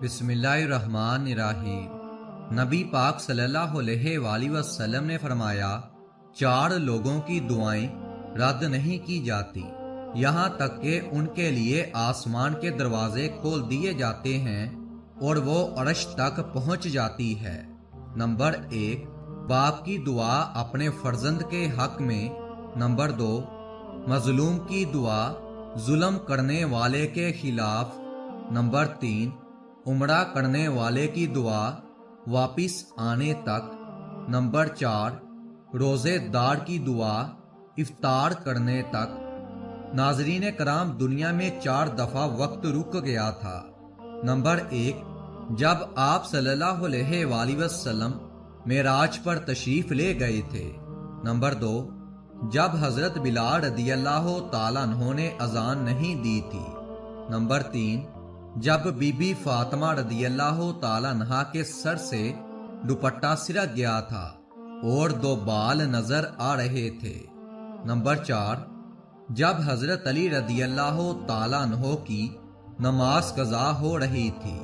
بسم اللہ الرحمن الرحیم۔ نبی پاک صلی اللہ علیہ وآلہ وسلم نے فرمایا، 4 لوگوں کی دعائیں رد نہیں کی جاتی یہاں تک کہ ان کے لیے آسمان کے دروازے کھول دیے جاتے ہیں اور وہ عرش تک پہنچ جاتی ہے۔ نمبر 1، باپ کی دعا اپنے فرزند کے حق میں۔ نمبر 2، مظلوم کی دعا ظلم کرنے والے کے خلاف۔ نمبر 3، عمرہ کرنے والے کی دعا واپس آنے تک۔ نمبر 4، روزے دار کی دعا افطار کرنے تک۔ ناظرین کرام، دنیا میں 4 دفعہ وقت رک گیا تھا۔ نمبر 1، جب آپ صلی اللہ علیہ وآلہ وسلم معراج پر تشریف لے گئے تھے۔ نمبر 2، جب حضرت بلال رضی اللہ تعالیٰ عنہ نے اذان نہیں دی تھی۔ نمبر 3، جب بی بی فاطمہ رضی اللہ تعالیٰ عنہ کے سر سے دوپٹہ سرک گیا تھا اور 2 بال نظر آ رہے تھے۔ نمبر 4، جب حضرت علی رضی اللہ تعالیٰ عنہ کی نماز قضا ہو رہی تھی۔